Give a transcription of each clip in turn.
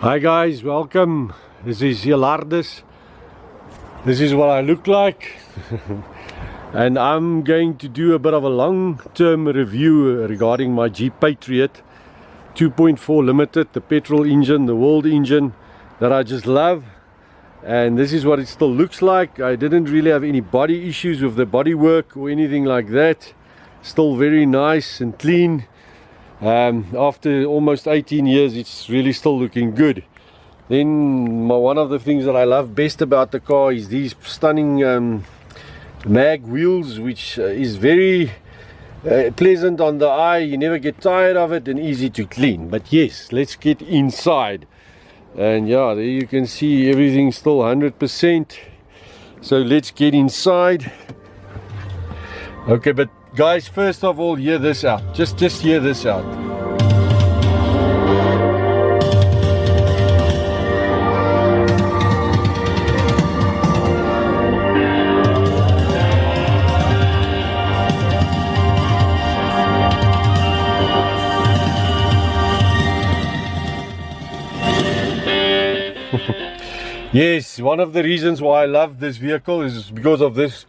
Hi guys, welcome. This is Hilardus. This is what I look like. And I'm going to do a bit of a long-term review regarding my Jeep Patriot 2.4 Limited, the petrol engine, the world engine that I just love. And this is what it still looks like. I didn't really have any body issues with the bodywork or anything like that. Still very nice and clean. After almost 18 years, it's really still looking good. Then one of the things that I love best about the car is these stunning mag wheels, which is very pleasant on the eye. You never get tired of it and easy to clean. But yes, let's get inside. And yeah, there you can see everything still 100%. So let's get inside. Okay, but guys, first of all, hear this out. Just hear this out. Yes, one of the reasons why I love this vehicle is because of this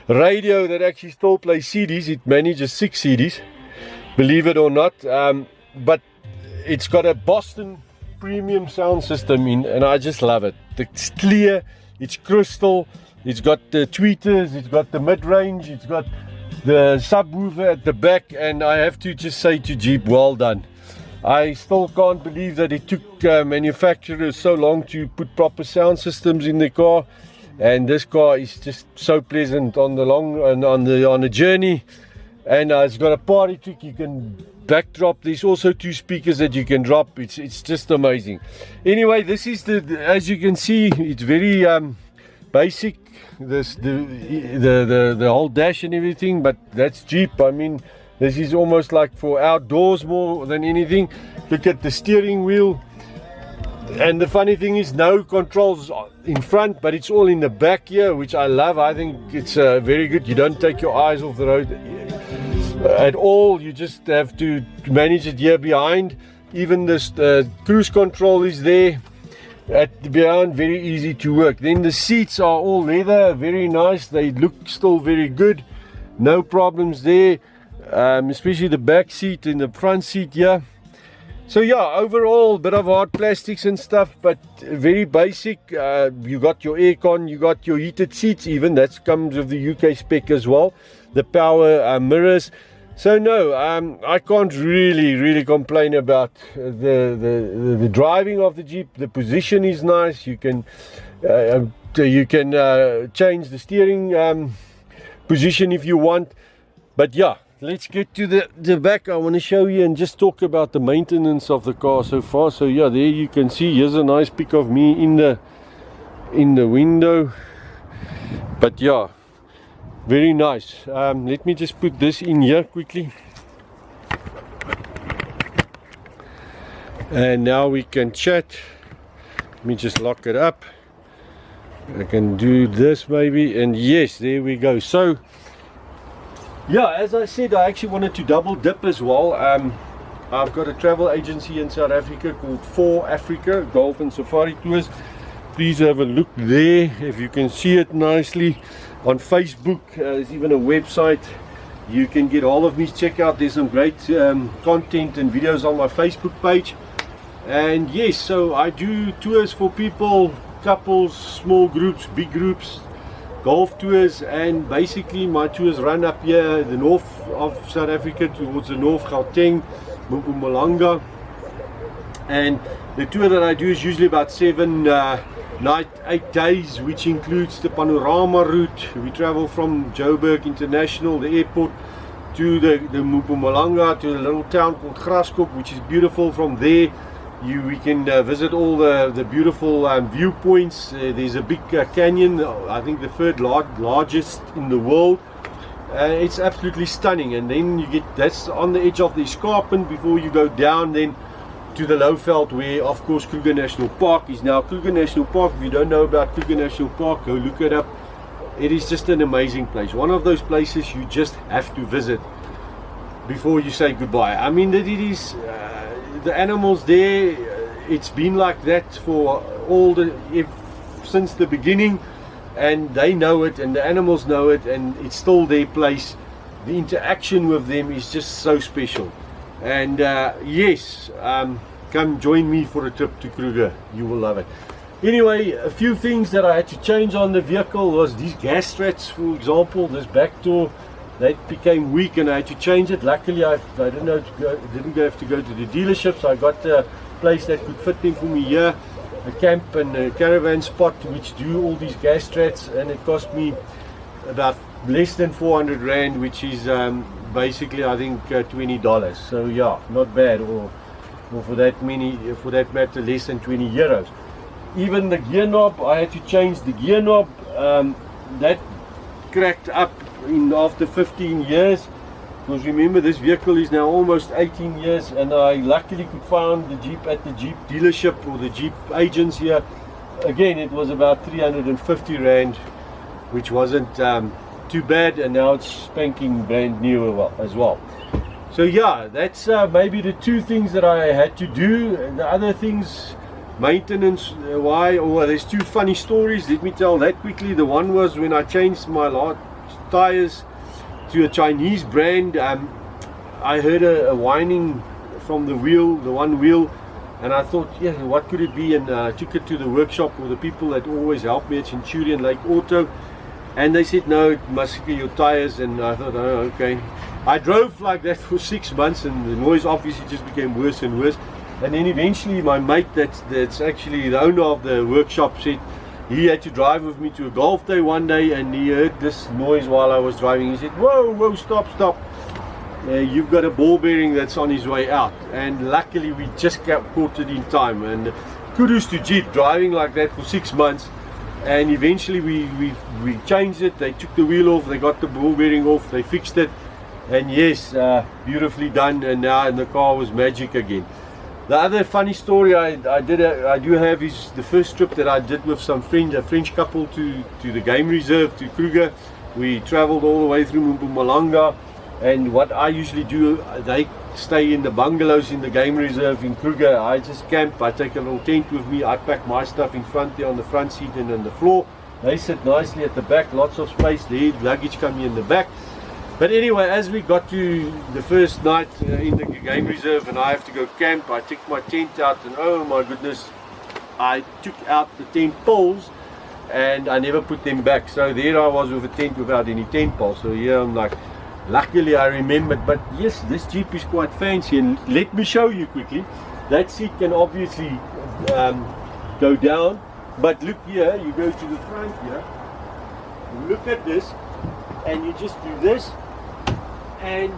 radio that actually still plays CDs. It manages 6 CDs, believe it or not, but it's got a Boston premium sound system in, and I just love it. It's clear, it's crystal, it's got the tweeters, it's got the mid-range, it's got the subwoofer at the back, and I have to just say to Jeep, well done. I still can't believe that it took manufacturers so long to put proper sound systems in the car, and this car is just so pleasant on the long and on the journey. And it's got a party trick. You can backdrop. There's also 2 speakers that you can drop. It's just amazing. Anyway, this is as you can see, it's very basic. The whole dash and everything, but that's Jeep. I mean, this is almost like for outdoors more than anything. Look at the steering wheel. And the funny thing is, no controls in front, but it's all in the back here, which I love. I think it's very good. You don't take your eyes off the road at all. You just have to manage it here behind. Even this cruise control is there at behind, very easy to work. Then the seats are all leather, very nice. They look still very good. No problems there. Especially the back seat and the front seat here. So yeah, overall, bit of hard plastics and stuff, but very basic. You got your aircon, you got your heated seats even. That comes with the UK spec as well. The power mirrors. So no, I can't really complain about the driving of the Jeep. The position is nice. You can change the steering position if you want. But yeah, let's get to the back. I want to show you and just talk about the maintenance of the car so far. So yeah, there you can see, here's a nice pic of me in the window. But yeah, very nice. Let me just put this in here quickly. And now we can chat. Let me just lock it up. I can do this maybe, and yes, there we go. So yeah, as I said, I actually wanted to double dip as well. I've got a travel agency in South Africa called For Africa Golf and Safari Tours. Please have a look there if you can see it nicely. On Facebook, there's even a website. You can get all of me. Check out, there's some great content and videos on my Facebook page. And yes, so I do tours for people, couples, small groups, big groups, golf tours, and basically my tours run up here the north of South Africa towards the north, Gauteng, Mpumalanga. And the tour that I do is usually about 8 days, which includes the panorama route. We travel from Joburg International, the airport, to the Mpumalanga, to a little town called Graskop, which is beautiful. From there we can visit all the beautiful viewpoints. There's a big canyon, I think the 3rd largest in the world. It's absolutely stunning. And then that's on the edge of the escarpment before you go down then to the Lowveld, where of course Kruger National Park is now. Kruger National Park, if you don't know about Kruger National Park, go look it up. It is just an amazing place. One of those places you just have to visit before you say goodbye. I mean, that it is the animals there, it's been like that for all the since the beginning, and they know it, and the animals know it, and it's still their place. The interaction with them is just so special. And yes, come join me for a trip to Kruger. You will love it. Anyway, a few things that I had to change on the vehicle was these gas struts, for example. This back door, that became weak and I had to change it. Luckily I didn't have to go to the dealership, so I got a place that could fit them for me here, a camp and a caravan spot which do all these gas struts, and it cost me about less than 400 Rand, which is basically I think $20. So yeah, not bad, or for that matter less than 20 euros. Even the gear knob, I had to change the gear knob. That cracked up after 15 years, because remember this vehicle is now almost 18 years, and I luckily could find the Jeep at the Jeep dealership or the Jeep agents here. Again, it was about 350 Rand, which wasn't too bad, and now it's spanking brand new as well. So yeah, that's maybe the two things that I had to do. And the other things, maintenance there's two funny stories. Let me tell that quickly. The one was when I changed my tires to a Chinese brand. I heard a whining from the one wheel, and I thought, yeah, what could it be? And I took it to the workshop with the people that always help me at Centurion Lake Auto, and they said, no, it must be your tires. And I thought, oh, okay. I drove like that for 6 months, and the noise obviously just became worse and worse. And then eventually my mate that's actually the owner of the workshop said he had to drive with me to a golf day one day, and he heard this noise while I was driving. He said, whoa, stop, you've got a ball bearing that's on his way out. And luckily we just caught it in time, and kudos to Jeep driving like that for 6 months. And eventually we changed it. They took the wheel off, they got the ball bearing off, they fixed it, and yes, beautifully done. And now the car was magic again. The other funny story I do have is the first trip that I did with some friends, a French couple, to the game reserve, to Kruger. We traveled all the way through Mpumalanga, and what I usually do, they stay in the bungalows in the game reserve in Kruger. I just camp, I take a little tent with me, I pack my stuff in front there on the front seat and on the floor. They sit nicely at the back, lots of space there, luggage coming in the back. But anyway, as we got to the first night in the game reserve and I have to go camp, I took my tent out, and oh my goodness, I took out the tent poles and I never put them back. So there I was with a tent without any tent poles. So here I'm like, luckily I remembered. But yes, this Jeep is quite fancy, and let me show you quickly. That seat can obviously go down, but look here, you go to the front here, look at this, and you just do this, and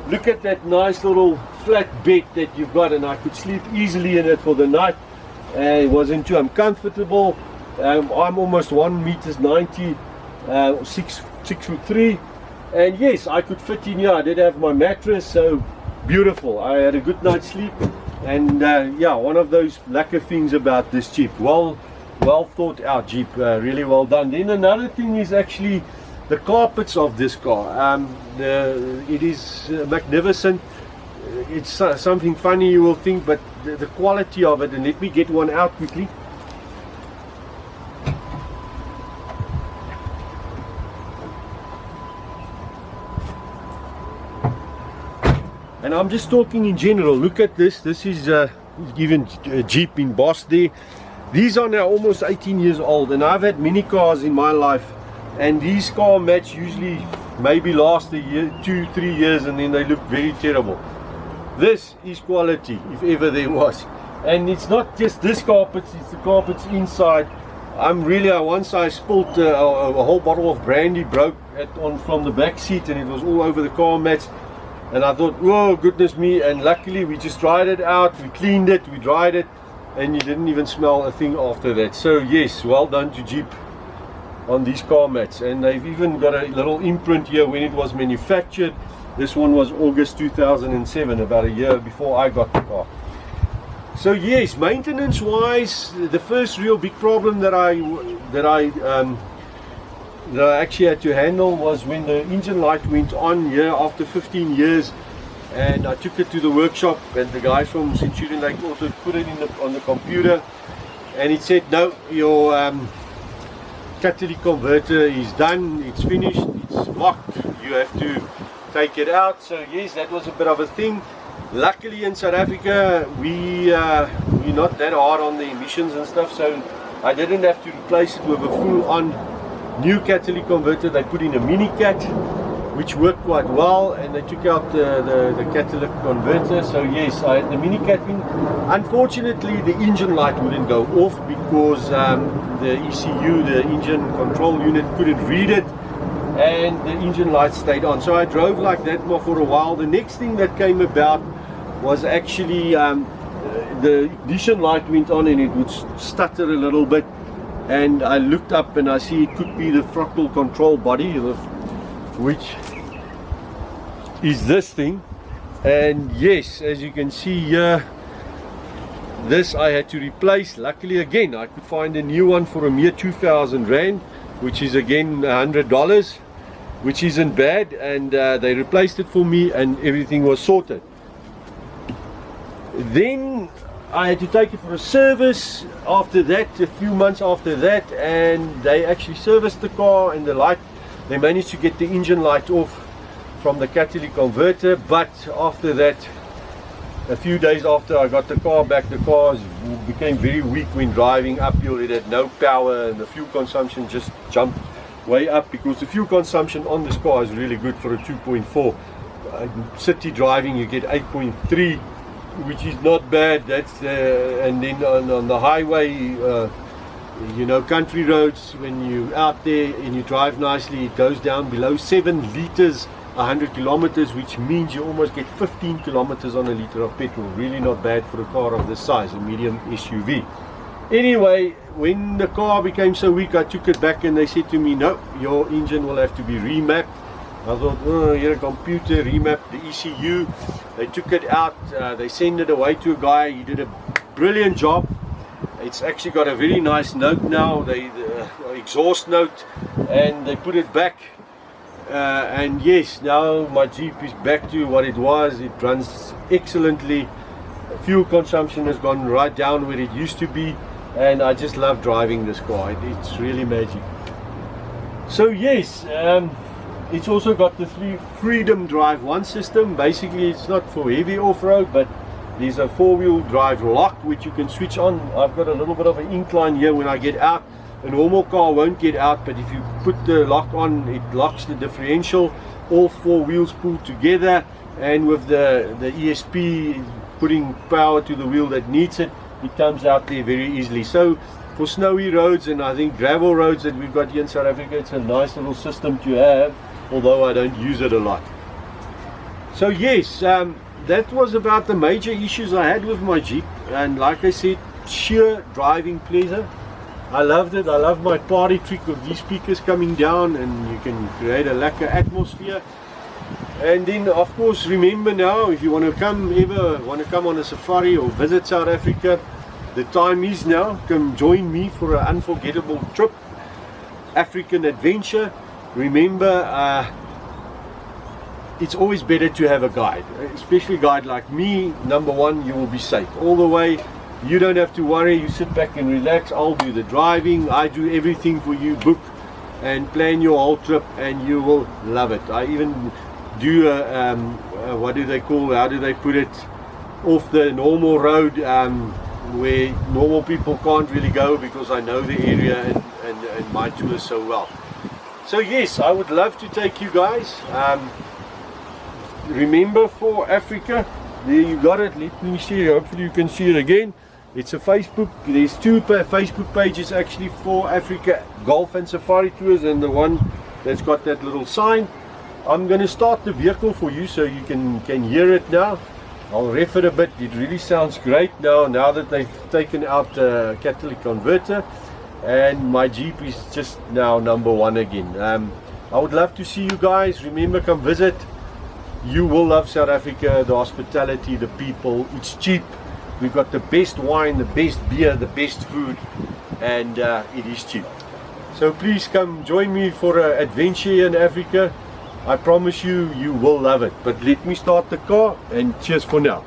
look at that nice little flat bed that you've got, and I could sleep easily in it for the night. It wasn't too uncomfortable. I'm almost 1.90 m, 6'3", and yes, I could fit in here. I did have my mattress, so beautiful. I had a good night's sleep, and yeah, one of those lucky things about this Jeep. Well thought out Jeep, really well done. Then another thing is actually the carpets of this car. It is magnificent. It's something funny you will think, but the quality of it, and let me get one out quickly. And I'm just talking in general. Look at this. This is even Jeep embossed there. These are now almost 18 years old, and I've had many cars in my life, and these car mats usually maybe last a year, 2-3 years, and then they look very terrible. This is quality, if ever there was. And it's not just this carpet, it's the carpets inside. Once I spilled a whole bottle of brandy, broke from the back seat, and it was all over the car mats. And I thought, whoa, goodness me. And luckily we just dried it out, we cleaned it, we dried it, and you didn't even smell a thing after that. So yes, well done to Jeep on these car mats. And they've even got a little imprint here when it was manufactured. This one was August 2007, about a year before I got the car. So yes, maintenance wise, the first real big problem that I actually had to handle was when the engine light went on here after 15 years. and I took it to the workshop, and the guys from Centurion Lake Auto put it on the computer, and it said, no, your catalytic converter is done, it's finished, it's locked, you have to take it out. So yes, that was a bit of a thing. Luckily in South Africa we're not that hard on the emissions and stuff, so I didn't have to replace it with a full-on new catalytic converter. They put in a mini cat, which worked quite well, and they took out the catalytic converter. So yes, I had the mini cat in. Unfortunately the engine light wouldn't go off because the ECU, the engine control unit, couldn't read it, and the engine light stayed on. So I drove like that for a while. The next thing that came about was actually the ignition light went on and it would stutter a little bit, and I looked up and I see it could be the throttle control body, which is this thing. And yes, as you can see here, this I had to replace. Luckily again I could find a new one for a mere 2,000 Rand, which is again $100, which isn't bad, and they replaced it for me and everything was sorted. Then I had to take it for a service after that, a few months after that, and they actually serviced the car, and the light, they managed to get the engine light off from the catalytic converter. But after that, a few days after I got the car back, the car became very weak when driving uphill. It had no power and the fuel consumption just jumped way up, because the fuel consumption on this car is really good for a 2.4. City driving you get 8.3, which is not bad. That's and then on the highway, you know, country roads, when you're out there and you drive nicely, it goes down below 7 liters 100 kilometers, which means you almost get 15 kilometers on a liter of petrol. Really not bad for a car of this size, a medium SUV. Anyway, when the car became so weak, I took it back and they said to me, no, your engine will have to be remapped. I thought, oh, you're a computer, remap the ECU. They took it out, they sent it away to a guy. He did a brilliant job. It's actually got a very nice note now, the exhaust note, and they put it back. And yes, now my Jeep is back to what it was. It runs excellently. Fuel consumption has gone right down where it used to be, and I just love driving this car. It's really magic. So yes, it's also got the Freedom Drive 1 system. Basically it's not for heavy off-road, but there's a 4-wheel drive lock which you can switch on. I've got a little bit of an incline here. When I get out, a normal car won't get out, but if you put the lock on, it locks the differential. All 4 wheels pull together, and with the ESP putting power to the wheel that needs it, it comes out there very easily. So for snowy roads and I think gravel roads that we've got here in South Africa, it's a nice little system to have, although I don't use it a lot. So yes, that was about the major issues I had with my Jeep, and like I said, sheer driving pleasure. I loved it. I love my party trick of these speakers coming down, and you can create a lekker atmosphere. And then of course, remember now, if you want to come on a safari or visit South Africa, the time is now. Come join me for an unforgettable trip, African adventure. Remember, it's always better to have a guide, especially a guide like me. Number one, you will be safe all the way. You don't have to worry. You sit back and relax. I'll do the driving. I do everything for you. Book and plan your whole trip, and you will love it. I even do what do they call, how do they put it, off the normal road, where normal people can't really go, because I know the area and my tours so well. So yes, I would love to take you guys. Remember, for Africa, there you got it. Let me see, hopefully you can see it again. It's a Facebook. There's 2 Facebook pages actually for Africa Golf and Safari Tours, and the one that's got that little sign. I'm going to start the vehicle for you so you can hear it now. I'll ref it a bit. It really sounds great now that they've taken out the catalytic converter, and my Jeep is just now number 1 again. I would love to see you guys. Remember, come visit. You will love South Africa, the hospitality, the people. It's cheap. We've got the best wine, the best beer, the best food, and it is cheap. So please come join me for an adventure in Africa. I promise you, you will love it. But let me start the car, and cheers for now.